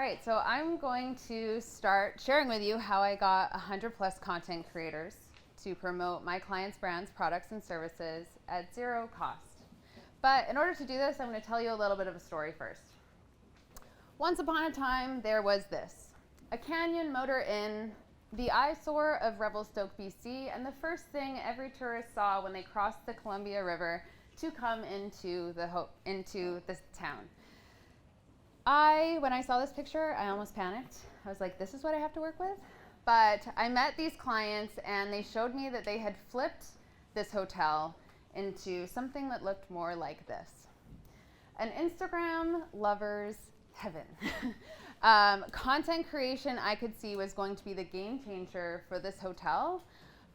right, so I'm going to start sharing with you how I got 100 plus content creators to promote my clients' brands, products, and services at zero cost. But in order to do this, I'm going to tell you a little bit of a story first. Once upon a time, there was this, a canyon motor inn, the eyesore of Revelstoke, BC, and the first thing every tourist saw when they crossed the Columbia River to come into this town. When I saw this picture, I almost panicked. I was like, this is what I have to work with? But I met these clients and they showed me that they had flipped this hotel into something that looked more like this. An Instagram lover's heaven. Content creation, I could see, was going to be the game changer for this hotel.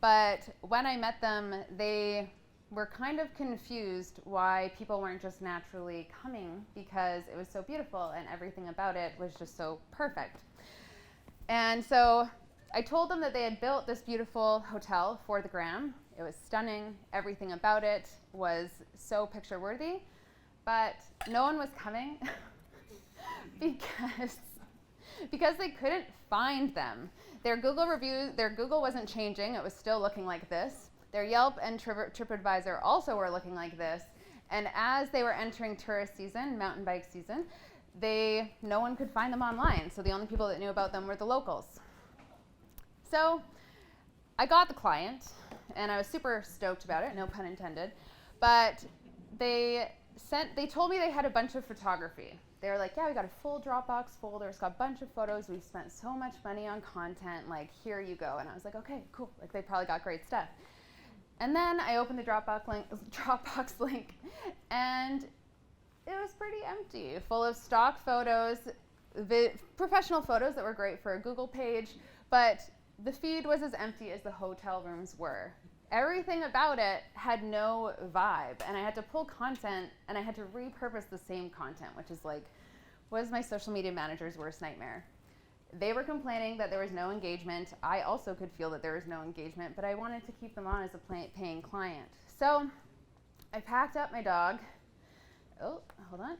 But when I met them, they were kind of confused why people weren't just naturally coming, because it was so beautiful and everything about it was just so perfect. And so I told them that they had built this beautiful hotel for the gram. It was stunning. Everything about it was so picture worthy, but no one was coming because they couldn't find them. Their Google wasn't changing. It was still looking like this. Their Yelp and TripAdvisor also were looking like this. And as they were entering tourist season, mountain bike season, no one could find them online. So the only people that knew about them were the locals. So I got the client, and I was super stoked about it, no pun intended. But they told me they had a bunch of photography. They were like, yeah, we got a full Dropbox folder. It's got a bunch of photos. We've spent so much money on content. Like, here you go. And I was like, okay, cool. Like, they probably got great stuff. And then I opened the Dropbox link, and it was pretty empty, full of stock photos, professional photos that were great for a Google page, but the feed was as empty as the hotel rooms were. Everything about it had no vibe, and I had to pull content, and I had to repurpose the same content, which is like, was my social media manager's worst nightmare. They were complaining that there was no engagement. I also could feel that there was no engagement, but I wanted to keep them on as a paying client. So I packed up my dog. Oh, hold on.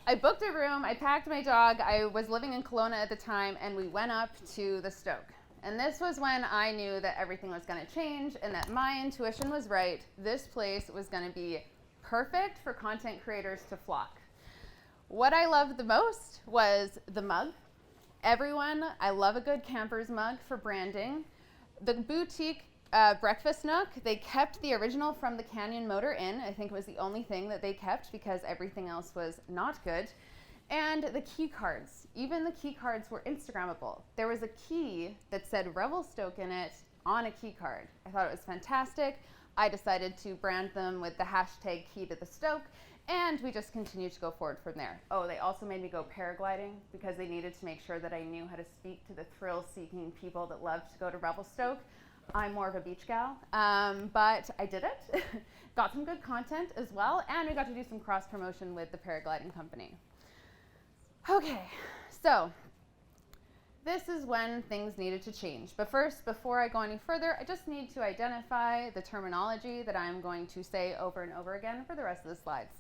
I booked a room, I packed my dog. I was living in Kelowna at the time, and we went up to the Stoke. And this was when I knew that everything was going to change and that my intuition was right. This place was going to be perfect for content creators to flock. What I loved the most was the mug. I love a good camper's mug for branding. The boutique breakfast nook, they kept the original from the Canyon Motor Inn. I think it was the only thing that they kept because everything else was not good. And the key cards. Even the key cards were Instagrammable. There was a key that said Revelstoke in it on a key card. I thought it was fantastic. I decided to brand them with the hashtag key to the Stoke, and we just continued to go forward from there. Oh, they also made me go paragliding because they needed to make sure that I knew how to speak to the thrill-seeking people that love to go to Revelstoke. I'm more of a beach gal, but I did it. Got some good content as well, and we got to do some cross-promotion with the paragliding company. Okay, so this is when things needed to change. But first, before I go any further, I just need to identify the terminology that I'm going to say over and over again for the rest of the slides.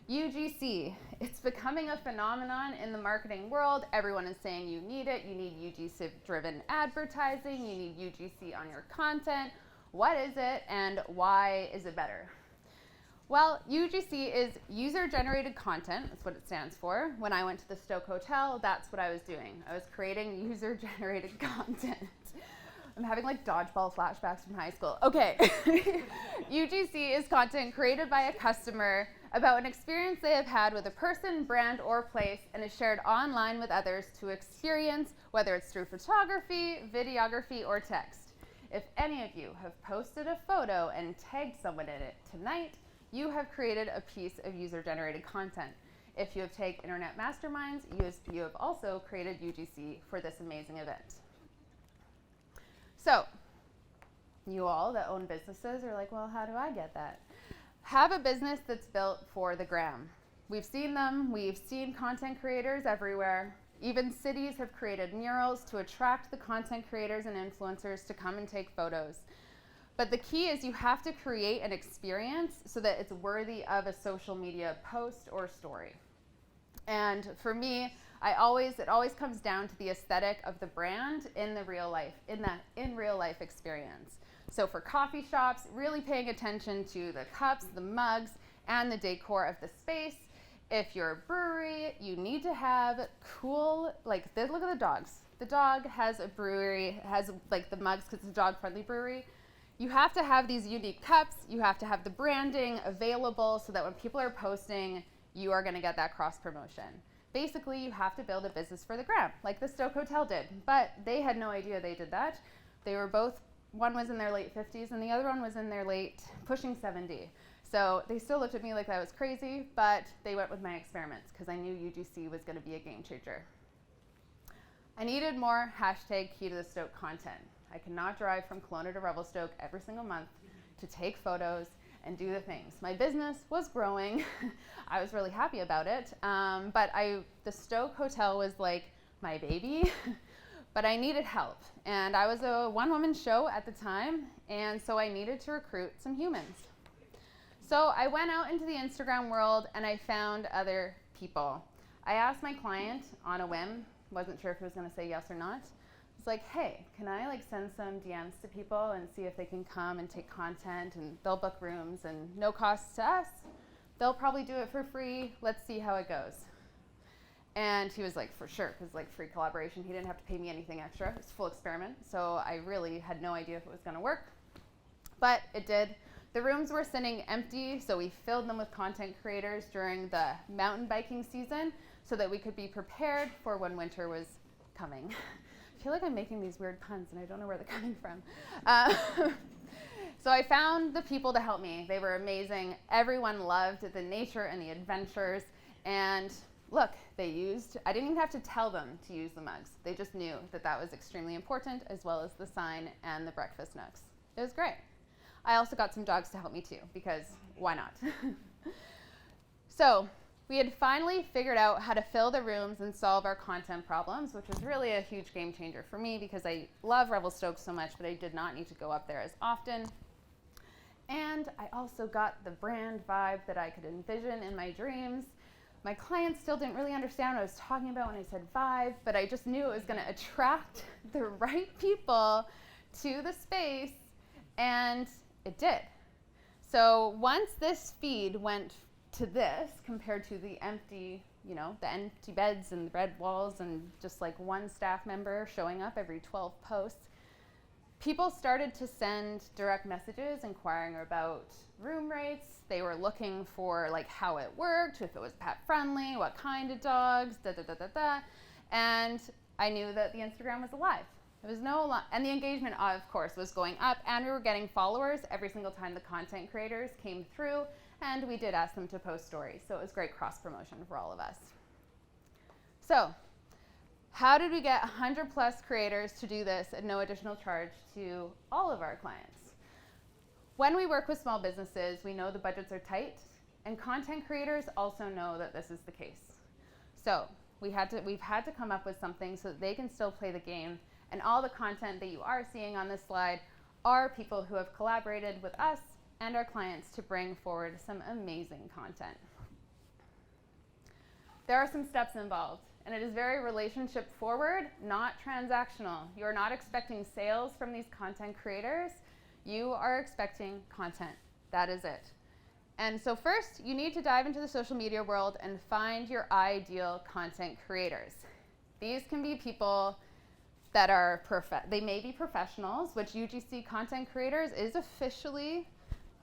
UGC, it's becoming a phenomenon in the marketing world. Everyone is saying you need it. You need UGC-driven advertising. You need UGC on your content. What is it, and why is it better? Well, UGC is user-generated content. That's what it stands for. When I went to the Stoke Hotel, that's what I was doing. I was creating user-generated content. I'm having like dodgeball flashbacks from high school. Okay. UGC is content created by a customer about an experience they have had with a person, brand, or place, and is shared online with others to experience, whether it's through photography, videography, or text. If any of you have posted a photo and tagged someone in it tonight, you have created a piece of user-generated content. If you have taken Internet Masterminds, you have also created UGC for this amazing event. So, you all that own businesses are like, well, how do I get that? Have a business that's built for the gram. We've seen them. We've seen content creators everywhere. Even cities have created murals to attract the content creators and influencers to come and take photos. But the key is you have to create an experience so that it's worthy of a social media post or story. And for me, it always comes down to the aesthetic of the brand in the real life, in real life experience. So for coffee shops, really paying attention to the cups, the mugs, and the decor of the space. If you're a brewery, you need to have cool, look at the dogs. The dog has a brewery, has like the mugs because it's a dog-friendly brewery. You have to have these unique cups. You have to have the branding available so that when people are posting, you are going to get that cross-promotion. Basically, you have to build a business for the gram, like the Stoke Hotel did. But they had no idea they did that. They were both, one was in their late 50s and the other one was in their pushing 70. So they still looked at me like I was crazy, but they went with my experiments because I knew UGC was going to be a game changer. I needed more hashtag key to the Stoke content. I could not drive from Kelowna to Revelstoke every single month to take photos and do the things. My business was growing. I was really happy about it. But the Stoke Hotel was like my baby, but I needed help. And I was a one-woman show at the time, and so I needed to recruit some humans. So I went out into the Instagram world and I found other people. I asked my client on a whim, wasn't sure if he was gonna say yes or not. I was like, hey, can I send some DMs to people and see if they can come and take content, and they'll book rooms and no cost to us. They'll probably do it for free. Let's see how it goes. And he was like, for sure, because free collaboration. He didn't have to pay me anything extra. It was a full experiment. So I really had no idea if it was gonna work, but it did. The rooms were sitting empty, so we filled them with content creators during the mountain biking season so that we could be prepared for when winter was coming. I feel like I'm making these weird puns and I don't know where they're coming from. So I found the people to help me. They were amazing. Everyone loved the nature and the adventures. And look, I didn't even have to tell them to use the mugs. They just knew that that was extremely important, as well as the sign and the breakfast nooks. It was great. I also got some dogs to help me too, because why not? So we had finally figured out how to fill the rooms and solve our content problems, which was really a huge game changer for me because I love Revelstoke so much, but I did not need to go up there as often. And I also got the brand vibe that I could envision in my dreams. My clients still didn't really understand what I was talking about when I said vibe, but I just knew it was going to attract the right people to the space, and it did. So once this feed went to this compared to the empty, the empty beds and the red walls and just one staff member showing up every 12 posts, people started to send direct messages inquiring about room rates. They were looking for how it worked, if it was pet friendly, what kind of dogs, and I knew that the Instagram was alive. There was and the engagement, of course, was going up, and we were getting followers every single time the content creators came through, and we did ask them to post stories, so it was great cross-promotion for all of us. So, how did we get 100 plus creators to do this at no additional charge to all of our clients? When we work with small businesses, we know the budgets are tight, and content creators also know that this is the case. So, we've had to come up with something so that they can still play the game. And all the content that you are seeing on this slide are people who have collaborated with us and our clients to bring forward some amazing content. There are some steps involved, and it is very relationship forward, not transactional. You are not expecting sales from these content creators. You are expecting content. That is it. And so first, you need to dive into the social media world and find your ideal content creators. These can be people that are they may be professionals, which UGC content creators is officially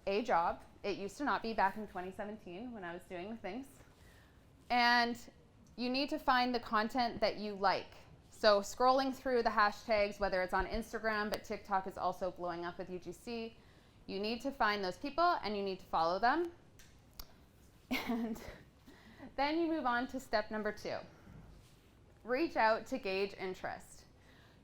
a job. It used to not be back in 2017 when I was doing the things. And you need to find the content that you like. So scrolling through the hashtags, whether it's on Instagram, but TikTok is also blowing up with UGC, you need to find those people and you need to follow them. And then you move on to step number 2. Reach out to gauge interest.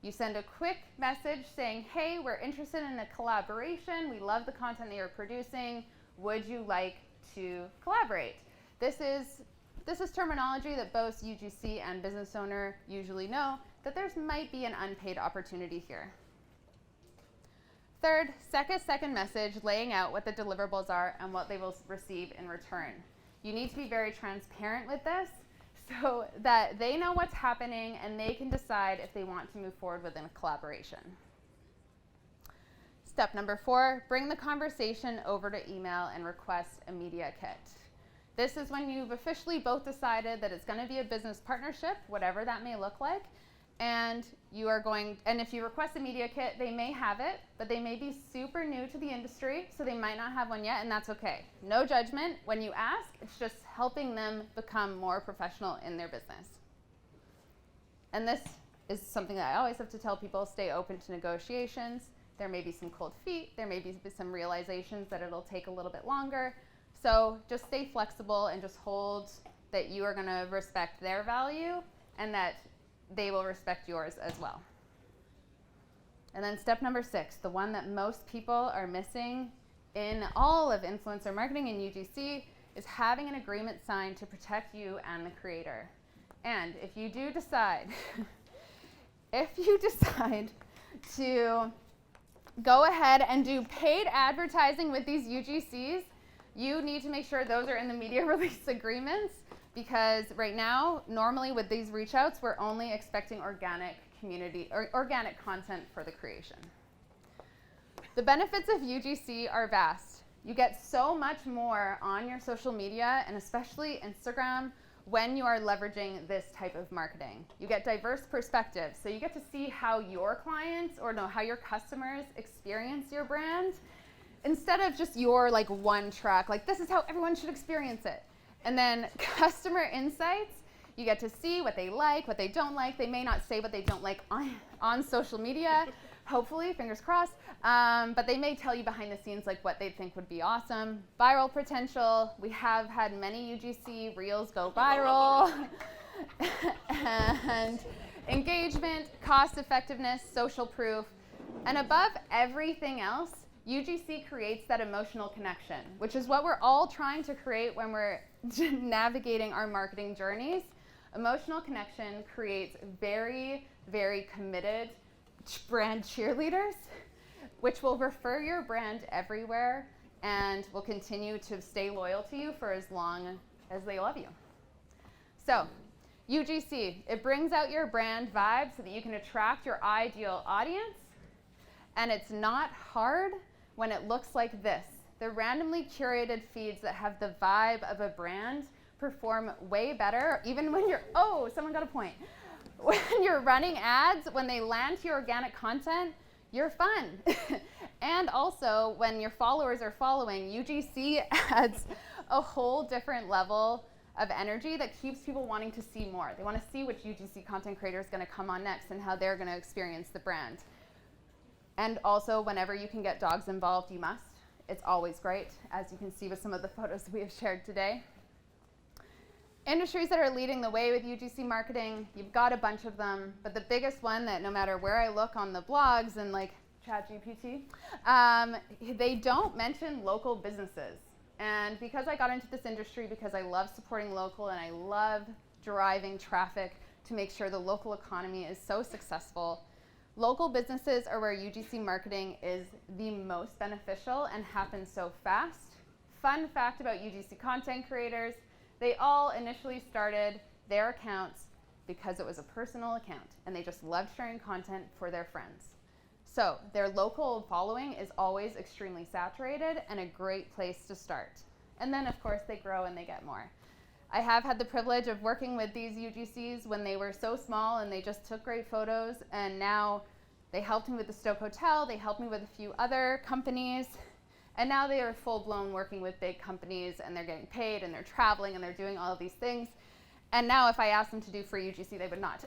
You send a quick message saying, hey, we're interested in a collaboration. We love the content that you're producing. Would you like to collaborate? This is terminology that both UGC and business owner usually know, that there might be an unpaid opportunity here. Third, second message laying out what the deliverables are and what they will receive in return. You need to be very transparent with this. so that they know what's happening and they can decide if they want to move forward within a collaboration. Step number 4, bring the conversation over to email and request a media kit. This is when you've officially both decided that it's going to be a business partnership, whatever that may look like, and if you request a media kit, they may have it, but they may be super new to the industry, so they might not have one yet, and that's okay. No judgment. When you ask, it's just helping them become more professional in their business. And this is something that I always have to tell people: stay open to negotiations. There may be some cold feet. There may be some realizations that it'll take a little bit longer. So just stay flexible and just hold that you are going to respect their value and that they will respect yours as well. And then step number 6, the one that most people are missing in all of influencer marketing and UGC, is having an agreement signed to protect you and the creator. And if you do decide, to go ahead and do paid advertising with these UGCs, you need to make sure those are in the media release agreements, because right now, normally with these reach outs, we're only expecting organic community or organic content for the creation. The benefits of UGC are vast. You get so much more on your social media, and especially Instagram, when you are leveraging this type of marketing. You get diverse perspectives, so you get to see how your clients how your customers experience your brand, instead of just your one track, this is how everyone should experience it. And then customer insights, you get to see what they like, what they don't like. They may not say what they don't like on social media, hopefully, fingers crossed, but they may tell you behind the scenes what they think would be awesome. Viral potential, we have had many UGC reels go viral. And engagement, cost effectiveness, social proof, and above everything else, UGC creates that emotional connection, which is what we're all trying to create when we're navigating our marketing journeys. Emotional connection creates very, very committed brand cheerleaders, which will refer your brand everywhere and will continue to stay loyal to you for as long as they love you. So, UGC, it brings out your brand vibe so that you can attract your ideal audience, and it's not hard when it looks like this. The randomly curated feeds that have the vibe of a brand perform way better, even when someone got a point. When you're running ads, when they land to your organic content, you're fun. And also, when your followers are following, UGC adds a whole different level of energy that keeps people wanting to see more. They want to see which UGC content creator is going to come on next and how they're going to experience the brand. And also, whenever you can get dogs involved, you must. It's always great, as you can see with some of the photos we have shared today. Industries that are leading the way with UGC marketing, you've got a bunch of them, but the biggest one that no matter where I look on the blogs and ChatGPT, they don't mention local businesses. And because I got into this industry, because I love supporting local and I love driving traffic to make sure the local economy is so successful, local businesses are where UGC marketing is the most beneficial and happens so fast. Fun fact about UGC content creators, they all initially started their accounts because it was a personal account and they just loved sharing content for their friends. So their local following is always extremely saturated and a great place to start. And then of course they grow and they get more. I have had the privilege of working with these UGCs when they were so small and they just took great photos, and now they helped me with the Stoke Hotel, they helped me with a few other companies, and now they are full-blown working with big companies and they're getting paid and they're traveling and they're doing all of these things. And now if I asked them to do free UGC, they would not.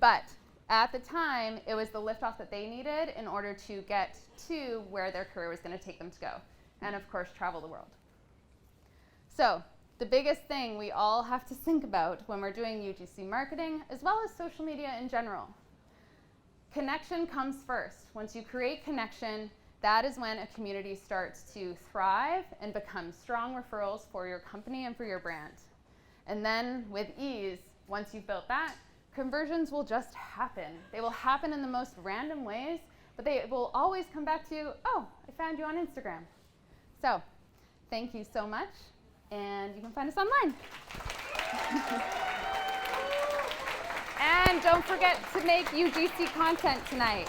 But at the time, it was the liftoff that they needed in order to get to where their career was going to take them to go. And of course, travel the world. So the biggest thing we all have to think about when we're doing UGC marketing, as well as social media in general, connection comes first. Once you create connection, that is when a community starts to thrive and become strong referrals for your company and for your brand. And then with ease, once you've built that, conversions will just happen. They will happen in the most random ways, but they will always come back to, oh, I found you on Instagram. So thank you so much, and you can find us online. And don't forget to make UGC content tonight.